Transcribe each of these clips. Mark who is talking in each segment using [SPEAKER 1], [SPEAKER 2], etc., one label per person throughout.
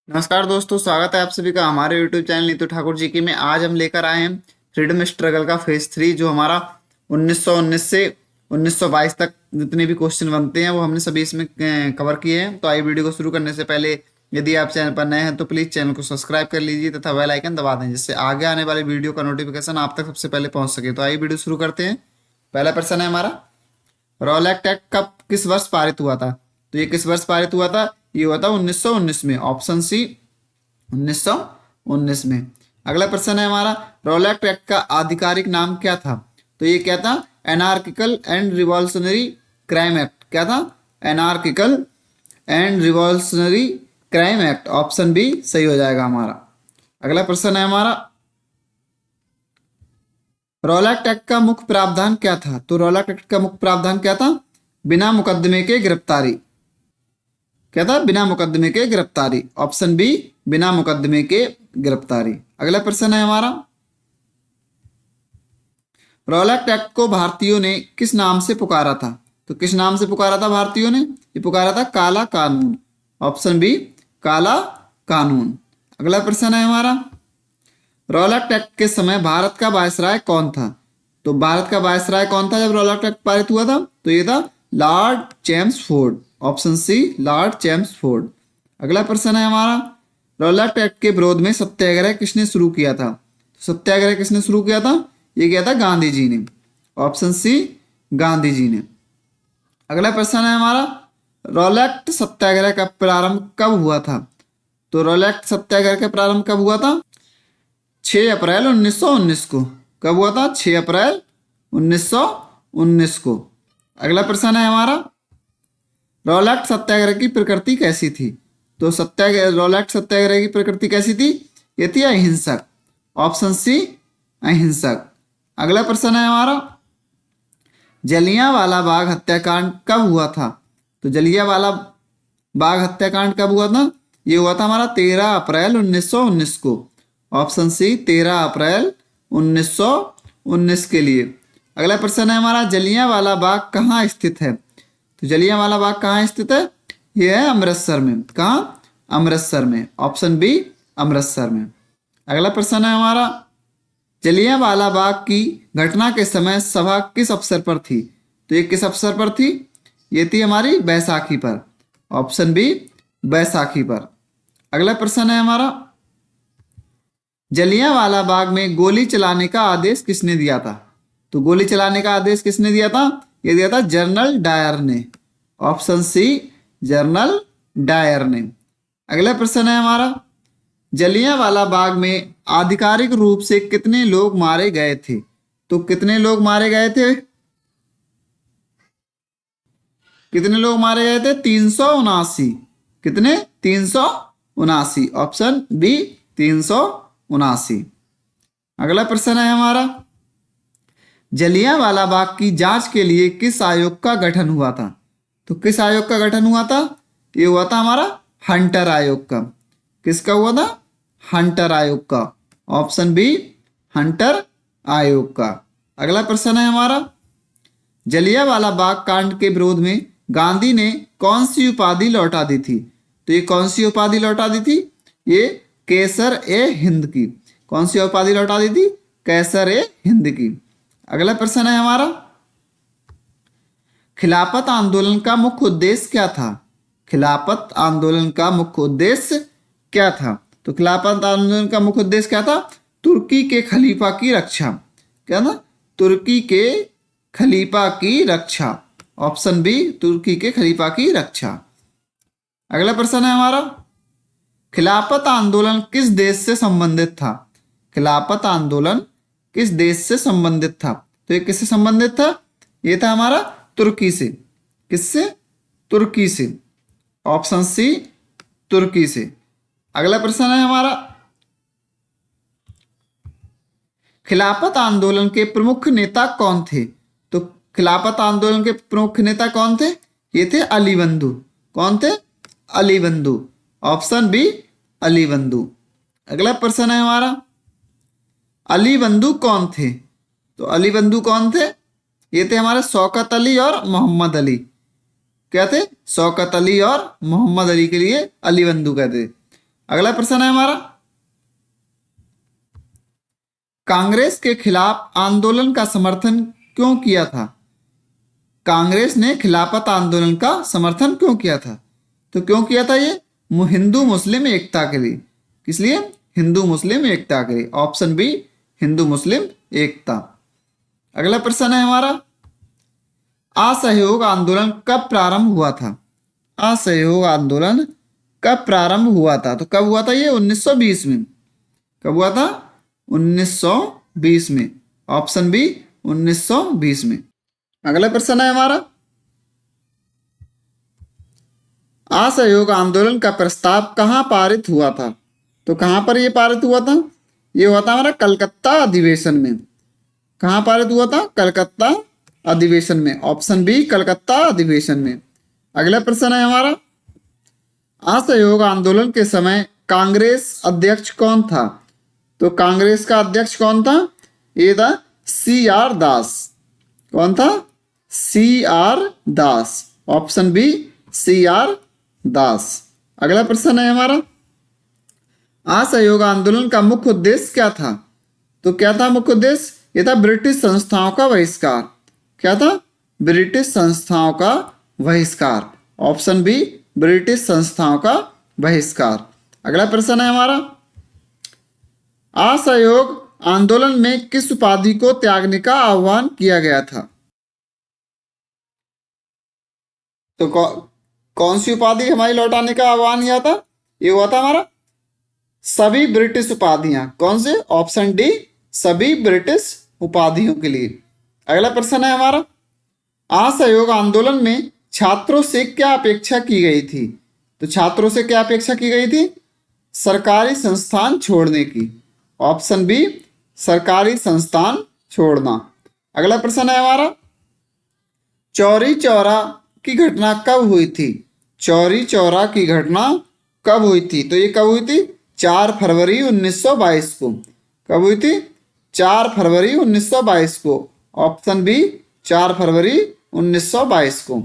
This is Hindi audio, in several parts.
[SPEAKER 1] नमस्कार दोस्तों, स्वागत है आप सभी का हमारे YouTube चैनल नीतू ठाकुर जी की में। आज हम लेकर आए हैं फ्रीडम स्ट्रगल का फेज 3, जो हमारा 1919 से 1922 तक जितने भी क्वेश्चन बनते हैं वो हमने सभी इसमें कवर किए हैं। तो आइए वीडियो को शुरू करने से पहले यदि आप चैनल पर नए हैं तो प्लीज़ चैनल को सब्सक्राइब कर लीजिए तथा बेल आइकन दबा दें, जिससे आगे आने वाले वीडियो का नोटिफिकेशन आप तक सबसे पहले पहुंच सके। तो आइए वीडियो शुरू करते हैं। पहला प्रश्न है हमारा, रॉलेट एक्ट कब किस वर्ष पारित हुआ था? तो ये किस वर्ष पारित हुआ था? ये हुआ था 1919 में, ऑप्शन सी 1919 में। अगला प्रश्न है हमारा, रॉलेट एक्ट का आधिकारिक नाम क्या था? तो ये क्या था? Anarchical and revolutionary crime act. क्या था? Anarchical and revolutionary crime act. Option B सही हो जाएगा हमारा। अगला प्रश्न है हमारा, रॉलेट एक्ट का मुख्य प्रावधान क्या था? तो रॉलेट एक्ट का मुख्य प्रावधान क्या था? बिना मुकदमे के गिरफ्तारी। क्या था? बिना मुकदमे के गिरफ्तारी। ऑप्शन बी बिना मुकदमे के गिरफ्तारी। अगला प्रश्न है हमारा, रॉलेट एक्ट को भारतीयों ने किस नाम से पुकारा था? तो किस नाम से पुकारा था भारतीयों ने? ये पुकारा था काला कानून। ऑप्शन बी काला कानून। अगला प्रश्न है हमारा, रॉलेट एक्ट के समय भारत का वायसराय कौन था? तो भारत का वायसराय कौन था जब रॉलेट एक्ट पारित हुआ था? तो ये था Lord Chelmsford. Option C Lord Chelmsford. अगला प्रश्न है हमारा, रॉलेट एक्ट के विरोध में सत्याग्रह किसने शुरू किया था? तो सत्याग्रह किसने शुरू किया था? ये किया था गांधी जी ने। ऑप्शन सी गांधी जी ने। अगला प्रश्न है हमारा, रॉलेट सत्याग्रह का प्रारंभ कब हुआ था? तो रॉलेट सत्याग्रह का प्रारंभ कब हुआ था? 6 अप्रैल 1919 को। कब हुआ था? 6 अप्रैल 1919 को। अगला प्रश्न है हमारा, रॉलेट सत्याग्रह की प्रकृति कैसी थी? तो रॉलेट सत्याग्रह की प्रकृति कैसी थी? ये थी अहिंसक। ऑप्शन सी अहिंसक। अगला प्रश्न है हमारा, जलियांवाला बाग हत्याकांड कब हुआ था? तो जलियांवाला बाग हत्याकांड कब हुआ था? ये हुआ था हमारा 13 अप्रैल 1919 को। ऑप्शन सी 13 अप्रैल 1919 के लिए। अगला प्रश्न है हमारा, जलियांवाला बाग कहाँ स्थित है? तो जलियांवाला बाग कहाँ स्थित है? यह है अमृतसर में। कहाँ? अमृतसर में। ऑप्शन बी अमृतसर में। अगला प्रश्न है हमारा, जलियांवाला बाग की घटना के समय सभा किस अवसर पर थी? तो ये किस अवसर पर थी? ये थी हमारी बैसाखी पर। ऑप्शन बी बैसाखी पर। अगला प्रश्न है हमारा, जलियांवाला बाग में गोली चलाने का आदेश किसने दिया था? तो गोली चलाने का आदेश किसने दिया था? ये दिया था जनरल डायर ने। ऑप्शन सी जनरल डायर ने। अगला प्रश्न है हमारा, जलियांवाला बाग में आधिकारिक रूप से कितने लोग मारे गए थे? तो कितने लोग मारे गए थे? कितने लोग मारे गए थे? 379। कितने? 379। Option B 379। अगला प्रश्न है हमारा, जलियांवाला बाग की जांच के लिए किस आयोग का गठन हुआ था? तो किस आयोग का गठन हुआ था? ये हुआ था हमारा हंटर आयोग का। किसका हुआ था? हंटर आयोग का। ऑप्शन बी हंटर आयोग का। अगला प्रश्न है हमारा, जलियांवाला बाग कांड के विरोध में गांधी ने कौन सी उपाधि लौटा दी थी? तो ये कौन सी उपाधि लौटा दी थी? ये कैसर ए हिंद की। कौन सी उपाधि लौटा दी थी? कैसर ए हिंद की। अगला प्रश्न है हमारा, खिलाफत आंदोलन का मुख्य उद्देश्य क्या था? खिलाफत आंदोलन का मुख्य उद्देश्य क्या था? तो खिलाफत आंदोलन का मुख्य उद्देश्य क्या था? तुर्की के खलीफा की रक्षा। क्या ना? तुर्की के खलीफा की रक्षा। ऑप्शन बी तुर्की के खलीफा की रक्षा। अगला प्रश्न है हमारा, खिलाफत आंदोलन किस देश से संबंधित था? खिलाफत आंदोलन किस देश से संबंधित था? तो ये किससे संबंधित था? ये था हमारा तुर्की से। किससे? तुर्की से। ऑप्शन सी तुर्की से। अगला प्रश्न है हमारा, खिलाफत आंदोलन के प्रमुख नेता कौन थे? तो खिलाफत आंदोलन के प्रमुख नेता कौन थे? ये थे अली बंधु। कौन थे? अली बंधु। ऑप्शन बी अली बंधु। अगला प्रश्न है हमारा, अली बंधु कौन थे? तो अली बंधु कौन थे? ये थे हमारे शौकत अली और मोहम्मद अली। क्या थे? शौकत अली और मोहम्मद अली के लिए अली बंधु कहते। अगला प्रश्न है हमारा, कांग्रेस के खिलाफ आंदोलन का समर्थन क्यों किया था? कांग्रेस ने खिलाफत आंदोलन का समर्थन क्यों किया था? तो क्यों किया था ये? हिंदू मुस्लिम एकता के लिए। किस लिए? हिंदू मुस्लिम एकता के लिए। ऑप्शन बी, हिंदू मुस्लिम एकता। अगला प्रश्न है हमारा, असहयोग आंदोलन कब प्रारंभ हुआ था? असहयोग आंदोलन कब प्रारंभ हुआ था? तो कब हुआ था ये? 1920 में। कब हुआ था? 1920 में। ऑप्शन बी, 1920 में। अगला प्रश्न है हमारा, असहयोग आंदोलन का प्रस्ताव कहाँ पारित हुआ था? तो कहाँ पर यह पारित हुआ था? ये हुआ था हमारा कलकत्ता अधिवेशन में। कहाँ पारित हुआ था? कलकत्ता अधिवेशन में। ऑप्शन बी, कलकत्ता अधिवेशन में। अगला प्रश्न है हमारा, असहयोग आंदोलन के समय कांग्रेस अध्यक्ष कौन था? तो कांग्रेस का अध्यक्ष कौन था? ये था CR दास। कौन था? CR दास। ऑप्शन बी, CR दास। अगला प्रश्न है हमारा, असहयोग आंदोलन का मुख्य उद्देश्य क्या था? तो क्या था मुख्य उद्देश्य? यह था ब्रिटिश संस्थाओं का बहिष्कार। क्या था? ब्रिटिश संस्थाओं का बहिष्कार। ऑप्शन बी, ब्रिटिश संस्थाओं का बहिष्कार। अगला प्रश्न है हमारा, असहयोग आंदोलन में किस उपाधि को त्यागने का आह्वान किया गया था? तो कौन सी उपाधि हमारी लौटाने का आह्वान किया था? ये हुआ था हमारा सभी ब्रिटिश उपाधियां। कौन से? ऑप्शन डी, सभी ब्रिटिश उपाधियों के लिए। अगला प्रश्न है हमारा, असहयोग आंदोलन में छात्रों से क्या अपेक्षा की गई थी? तो छात्रों से क्या अपेक्षा की गई थी? सरकारी संस्थान छोड़ने की। ऑप्शन बी, सरकारी संस्थान छोड़ना। अगला प्रश्न है हमारा, चौरी चौरा की घटना कब हुई थी? चौरी चौरा की घटना कब हुई थी? तो ये कब हुई थी? 4 फरवरी 1922 को। कब हुई थी? 4 फरवरी 1922 को। ऑप्शन बी, 4 फरवरी 1922 को।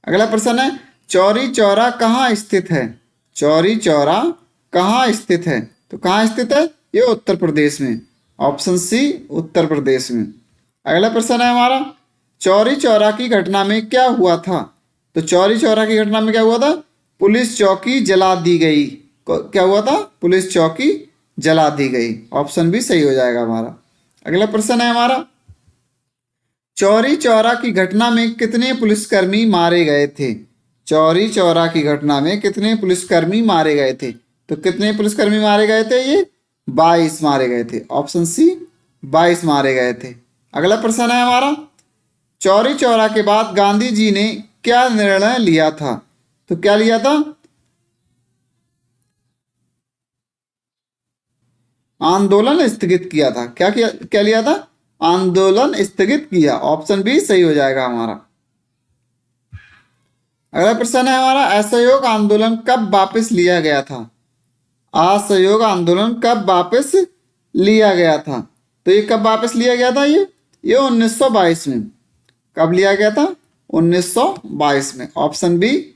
[SPEAKER 1] अगला प्रश्न है, चौरी चौरा कहाँ स्थित है? चौरी चौरा कहाँ स्थित है? तो कहाँ स्थित है? ये उत्तर प्रदेश में। ऑप्शन सी, उत्तर प्रदेश में। अगला प्रश्न है हमारा, चौरी चौरा की घटना में क्या हुआ था? तो चौरी चौरा की घटना में क्या हुआ था? पुलिस चौकी जला दी गई। क्या हुआ था? पुलिस चौकी जला दी गई। ऑप्शन बी सही हो जाएगा हमारा। अगला प्रश्न है हमारा, चौरी चौरा की घटना में कितने पुलिसकर्मी मारे गए थे? चौरी चौरा की घटना में कितने पुलिसकर्मी मारे गए थे? तो कितने पुलिसकर्मी मारे गए थे? ये 22 मारे गए थे। ऑप्शन सी, 22 मारे गए थे। अगला प्रश्न है हमारा, चौरी चौरा के बाद गांधी जी ने क्या निर्णय लिया था? तो क्या लिया था? आंदोलन स्थगित किया था। क्या लिया था? आंदोलन स्थगित किया। ऑप्शन बी सही हो जाएगा हमारा। अगला प्रश्न है हमारा, असहयोग आंदोलन कब वापस लिया गया था? असहयोग आंदोलन कब वापस लिया गया था? तो ये कब वापस लिया गया था? ये 1922 में। कब लिया गया था? 1922 में। ऑप्शन बी,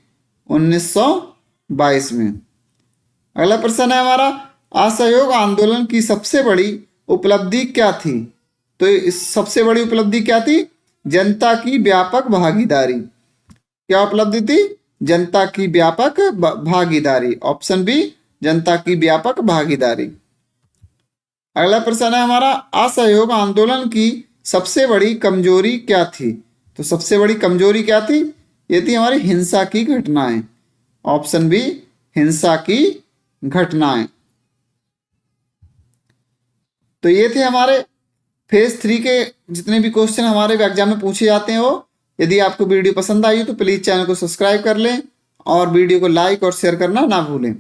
[SPEAKER 1] 1922 में। अगला प्रश्न है हमारा, असहयोग आंदोलन की सबसे बड़ी उपलब्धि क्या थी? तो इस सबसे बड़ी उपलब्धि क्या थी? जनता की व्यापक भागीदारी। क्या उपलब्धि थी? जनता की व्यापक भागीदारी। ऑप्शन बी, जनता की व्यापक भागीदारी। अगला प्रश्न है हमारा, असहयोग आंदोलन की सबसे बड़ी कमजोरी क्या थी? तो सबसे बड़ी कमजोरी क्या थी? ये थी हमारी हिंसा की घटनाएं। ऑप्शन बी, हिंसा की घटनाएं। तो ये थे हमारे फेज 3 के जितने भी क्वेश्चन हमारे एग्जाम में पूछे जाते हैं वो। यदि आपको वीडियो पसंद आई हो तो प्लीज़ चैनल को सब्सक्राइब कर लें और वीडियो को लाइक और शेयर करना ना भूलें।